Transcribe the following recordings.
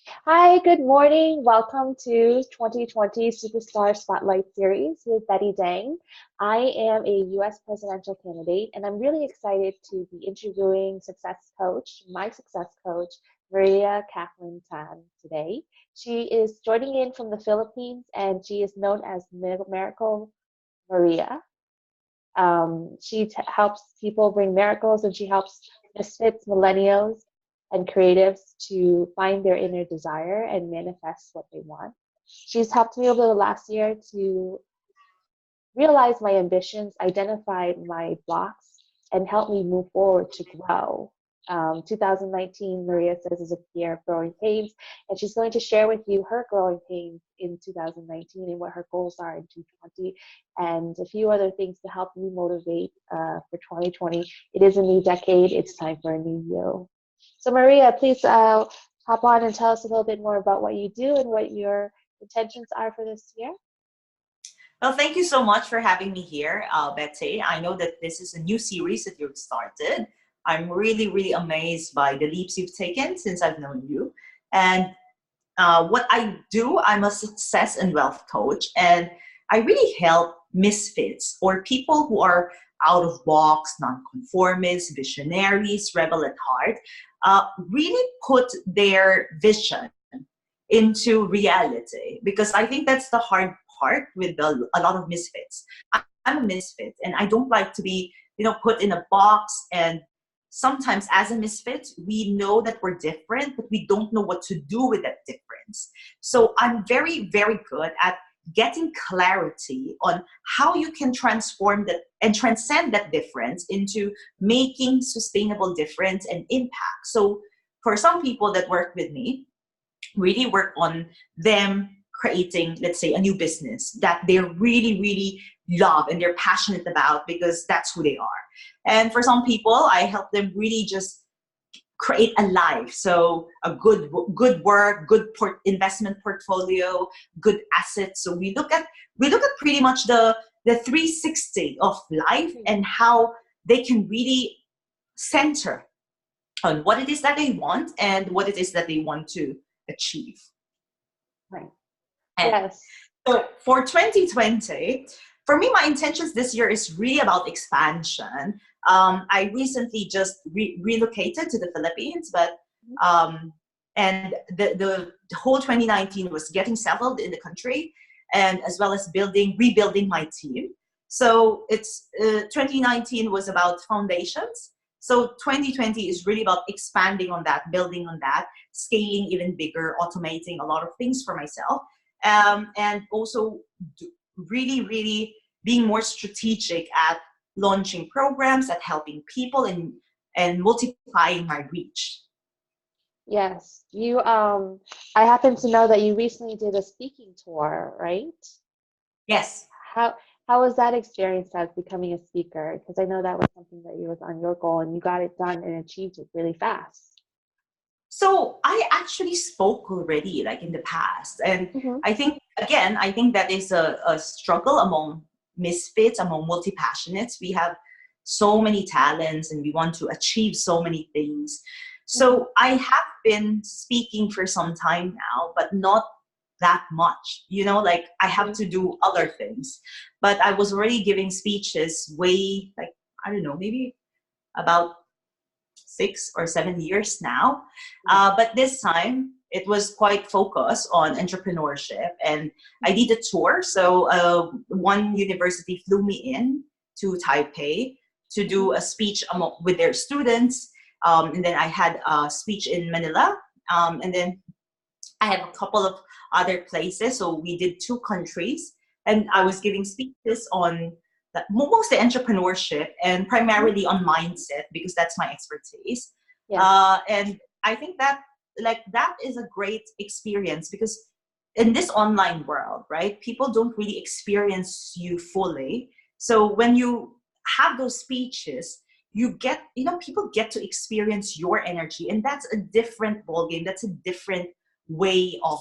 Hi, good morning. Welcome to 2020 Superstar Spotlight Series with Betty Dang. I am a US presidential candidate, and I'm really excited to be interviewing my success coach, Maria Kathlyn Tan, today. She is joining in from the Philippines, and she is known as Miracle Maria. She helps people bring miracles, and she helps misfits, millennials, and creatives to find their inner desire and manifest what they want. She's helped me over the last year to realize my ambitions, identify my blocks, and help me move forward to grow. 2019, Maria says, is a year of growing pains, and she's going to share with you her growing pains in 2019 and what her goals are in 2020, and a few other things to help you motivate for 2020. It is a new decade. It's time for a new you. So, Maria, please hop on and tell us a little bit more about what you do and what your intentions are for this year. Well, thank you so much for having me here, Betsy. I know that this is a new series that you've started. I'm really, really amazed by the leaps you've taken since I've known you. And what I do, I'm a success and wealth coach, and I really help misfits or people who are out of box, nonconformists, visionaries, rebel at heart, really put their vision into reality, because I think that's the hard part with a lot of misfits. I'm a misfit, and I don't like to be, put in a box. And sometimes as a misfit, we know that we're different, but we don't know what to do with that difference. So I'm very, very good at getting clarity on how you can transform that and transcend that difference into making sustainable difference and impact. So for some people that work with me, really work on them creating, let's say, a new business that they really, really love and they're passionate about, because that's who they are. And for some people, I help them really just create a life. So a good work, good investment portfolio, good assets. So we look at pretty much the 360 of life and how they can really center on what it is that they want and what it is that they want to achieve. Right. And Yes. so for 2020, for me, my intentions this year is really about expansion. I recently just relocated to the Philippines, but and the whole 2019 was getting settled in the country, and as well as rebuilding my team. So it's 2019 was about foundations. So 2020 is really about expanding on that, building on that, scaling even bigger, automating a lot of things for myself, and also really, really being more strategic at launching programs, at helping people, and multiplying my reach. Yes. I happen to know that you recently did a speaking tour, right? Yes. How how was that experience as becoming a speaker? Because I know that was something that was on your goal and you got it done and achieved it really fast. So I actually spoke already, like in the past. And Mm-hmm. I think that is a struggle among misfits, among multi-passionates. We have so many talents and we want to achieve so many things. Mm-hmm. So I have been speaking for some time now, but not that much. Like I have to do other things. But I was already giving speeches way, like, I don't know, maybe about 6 or 7 years now. But this time it was quite focused on entrepreneurship, and I did a tour. So one university flew me in to Taipei to do a speech with their students. And then I had a speech in Manila. And then I have a couple of other places. So we did 2 countries, and I was giving speeches on mostly entrepreneurship and primarily on mindset, because that's my expertise. Yes. And I think that that is a great experience, because in this online world, right, people don't really experience you fully. So when you have those speeches, people get to experience your energy, and that's a different ballgame. That's a different way of,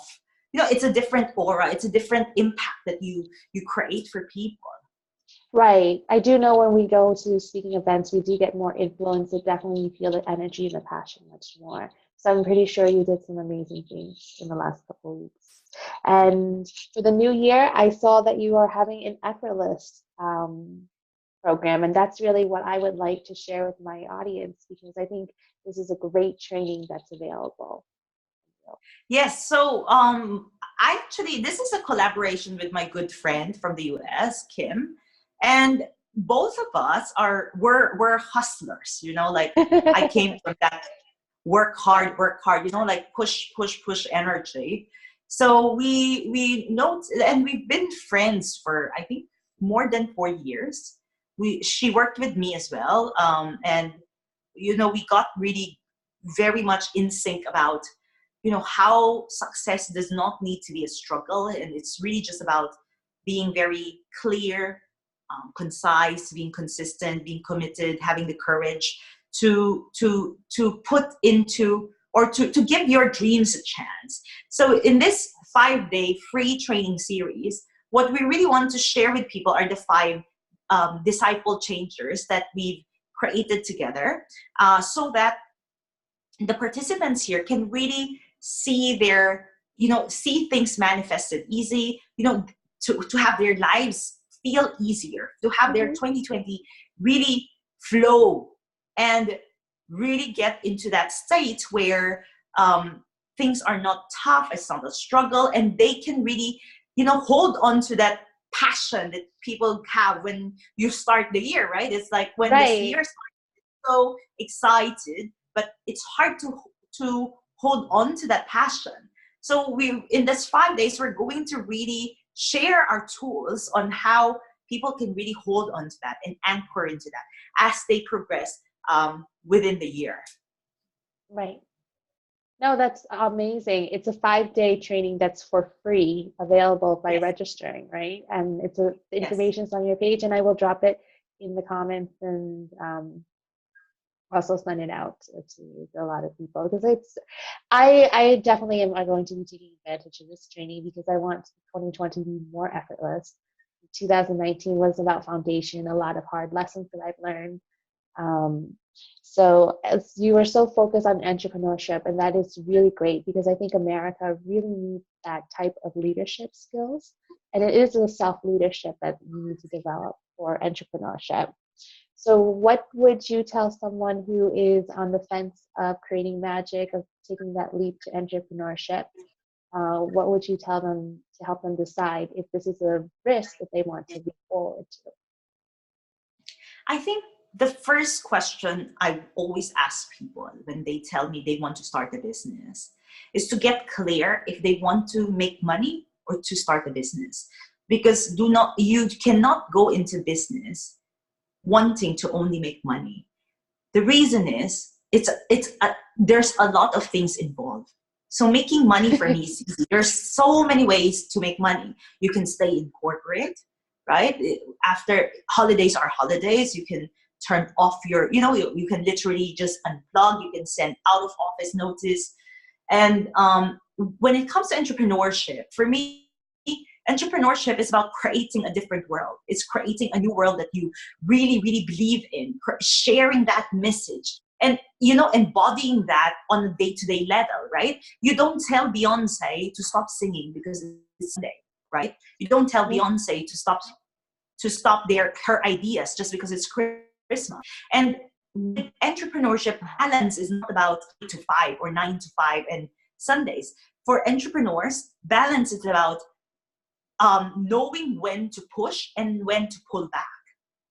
it's a different aura. It's a different impact that you create for people. Right. I do know when we go to speaking events, we do get more influence. It definitely feel the energy and the passion much more. So I'm pretty sure you did some amazing things in the last couple of weeks. And for the new year, I saw that you are having an effortless program, and that's really what I would like to share with my audience because I think this is a great training that's available. Yes. So actually, this is a collaboration with my good friend from the US, Kim, and both of us we're hustlers. Like I came from that work hard, like push energy. So we know, and we've been friends for I think more than 4 years. She worked with me as well, and we got really very much in sync about how success does not need to be a struggle, and it's really just about being very clear, concise, being consistent, being committed, having the courage to put into or to give your dreams a chance. So in this 5-day free training series, what we really want to share with people are the 5 disciple changers that we've created together, so that the participants here can really see see things manifested easy, to have their lives feel easier, to have their Mhm. 2020 really flow and really get into that state where things are not tough, it's not a struggle, and they can really, hold on to that passion that people have when you start the year, right? It's like when this Right. year so excited, but it's hard to hold on to that passion. So we in this 5 days, we're going to really share our tools on how people can really hold on to that and anchor into that as they progress within the year. Right. No, that's amazing. It's a 5-day training that's for free, available by Yes, registering, right? And the yes. information's on your page, and I will drop it in the comments and also send it out to a lot of people because I definitely am going to be taking advantage of this training because I want 2020 to be more effortless. 2019 was about foundation, a lot of hard lessons that I've learned. Um, so as you are so focused on entrepreneurship, and that is really great because I think America really needs that type of leadership skills. And it is a self-leadership that we need to develop for entrepreneurship. So what would you tell someone who is on the fence of creating magic, of taking that leap to entrepreneurship? What would you tell them to help them decide if this is a risk that they want to leap forward to? I think the first question I always ask people when they tell me they want to start a business is to get clear if they want to make money or to start a business. Because you cannot go into business wanting to only make money. The reason is there's a lot of things involved. So making money for me is easy. There's so many ways to make money. You can stay in corporate, right? After holidays are holidays, you can turn off you can literally just unplug. You can send out of office notice. And when it comes to entrepreneurship, for me, entrepreneurship is about creating a different world. It's creating a new world that you really, really believe in, sharing that message and, embodying that on a day-to-day level, right? You don't tell Beyonce to stop singing because it's Sunday, right? You don't tell Beyonce to stop her ideas just because it's Christmas. And with entrepreneurship, balance is not about 8 to 5 or 9 to 5 and Sundays. For entrepreneurs, balance is about knowing when to push and when to pull back.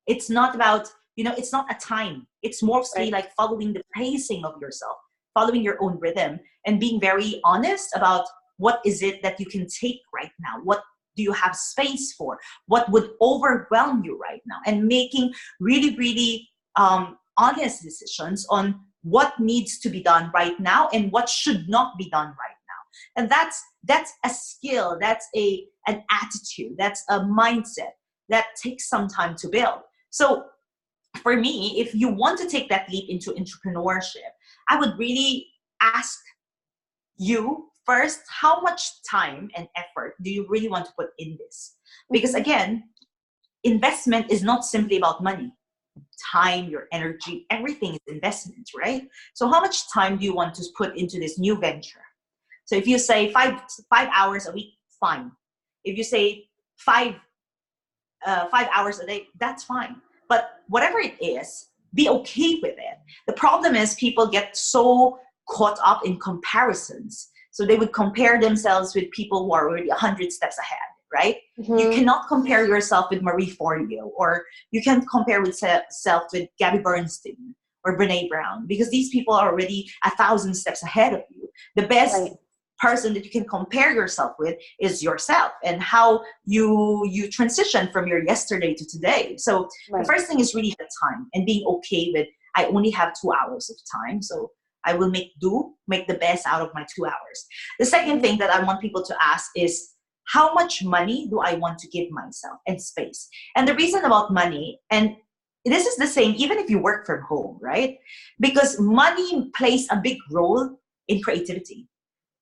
It's not about, it's not a time. It's mostly Right. like following the pacing of yourself, following your own rhythm, and being very honest about what is it that you can take right now. What do you have space for? What would overwhelm you right now? And making really, really honest decisions on what needs to be done right now and what should not be done right now. And that's a skill, that's an attitude, that's a mindset that takes some time to build. So for me, if you want to take that leap into entrepreneurship, I would really ask you first, how much time and effort do you really want to put in this? Because Mhm. again, investment is not simply about money. Time, your energy, everything is investment, right? So how much time do you want to put into this new venture? So if you say five hours a week, fine. If you say 5 hours a day, that's fine. But whatever it is, be okay with it. The problem is people get so caught up in comparisons. So they would compare themselves with people who are already 100 steps ahead, right? You cannot compare yourself with Marie Forleo, or you can compare with self with Gabby Bernstein or Brene Brown, because these people are already 1,000 steps ahead of you. The best Right. person that you can compare yourself with is yourself, and how you transition from your yesterday to today. So the Right. first thing is really the time, and being okay with, I only have 2 hours of time, so I will make the best out of my 2 hours. The second thing that I want people to ask is, how much money do I want to give myself and space? And the reason about money, and this is the same even if you work from home, right? Because money plays a big role in creativity.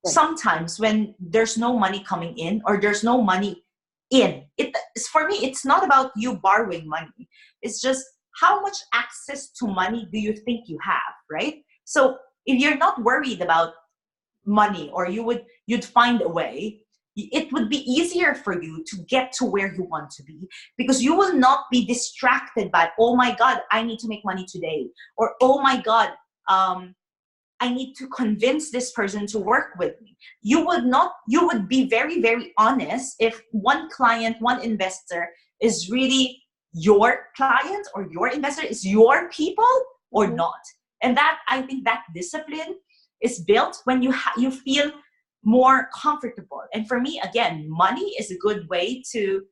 Right. Sometimes when there's no money coming in, or there's no money in it, for me, it's not about you borrowing money. It's just, how much access to money do you think you have, right? So if you're not worried about money, or you'd find a way, it would be easier for you to get to where you want to be, because you will not be distracted by, oh my god, I need to make money today, or oh my god, I need to convince this person to work with me. You would be very, very honest if one client, one investor is really your client, or your investor is your people or not. And that, I think that discipline is built when you feel more comfortable. And for me, again, money is a good way to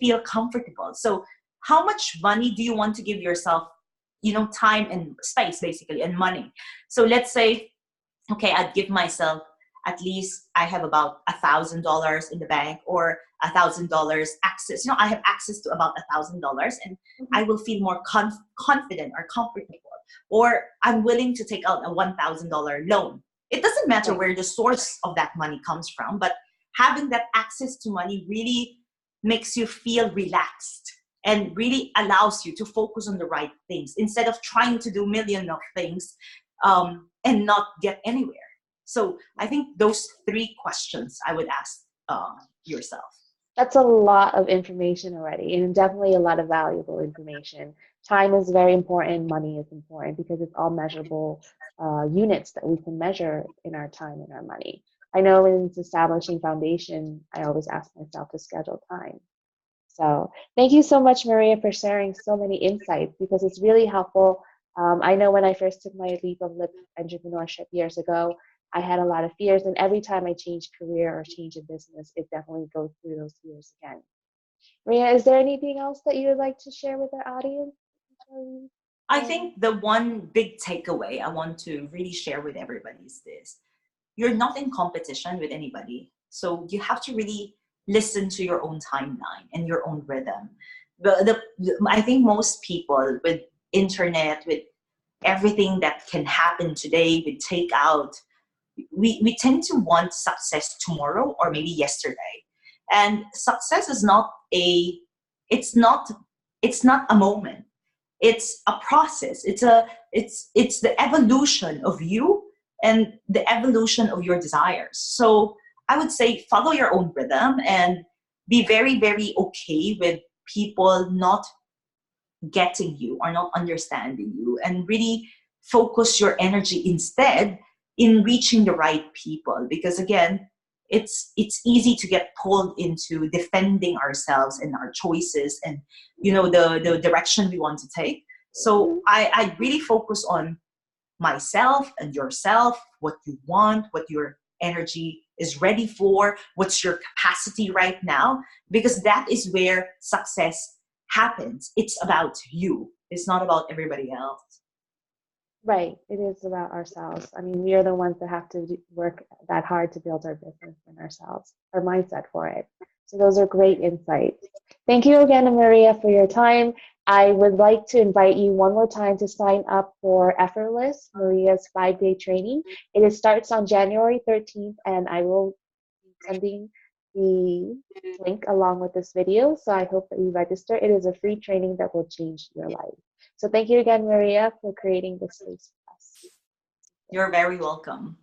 feel comfortable. So how much money do you want to give yourself? Time and space, basically, and money. So let's say, okay, I'd give myself, at least I have about $1,000 in the bank, or $1,000 access. I have access to about $1,000, and I will feel more confident or comfortable. Or I'm willing to take out a $1,000 loan. It doesn't matter where the source of that money comes from, but having that access to money really makes you feel relaxed, and really allows you to focus on the right things, instead of trying to do million of things and not get anywhere. So I think those 3 questions I would ask yourself. That's a lot of information already, and definitely a lot of valuable information. Time is very important. Money is important, because it's all measurable units that we can measure in our time and our money. I know in establishing foundation, I always ask myself to schedule time. So thank you so much, Maria, for sharing so many insights, because it's really helpful. I know when I first took my leap of entrepreneurship years ago, I had a lot of fears, and every time I change career or change a business, it definitely goes through those fears again. Maria, is there anything else that you would like to share with our audience? I think the one big takeaway I want to really share with everybody is this: you're not in competition with anybody. So you have to really listen to your own timeline and your own rhythm. I think most people, with internet, with everything that can happen today, with takeout, we tend to want success tomorrow, or maybe yesterday. And success is not it's not a moment. It's a process. It's the evolution of you, and the evolution of your desires. So I would say, follow your own rhythm, and be very, very okay with people not getting you or not understanding you, and really focus your energy instead in reaching the right people. Because again, it's easy to get pulled into defending ourselves and our choices, and the direction we want to take. So I really focus on myself and yourself, what you want, what your energy is ready for, what's your capacity right now, because that is where success happens. It's about you. It's not about everybody else. Right. It is about ourselves. I mean, we are the ones that have to work that hard to build our business and ourselves, our mindset for it. So those are great insights. Thank you again, Maria, for your time. I would like to invite you one more time to sign up for Effortless, Maria's 5-day training. It starts on January 13th, and I will be sending the link along with this video. So I hope that you register. It is a free training that will change your life. So thank you again, Maria, for creating this space for us. You're very welcome.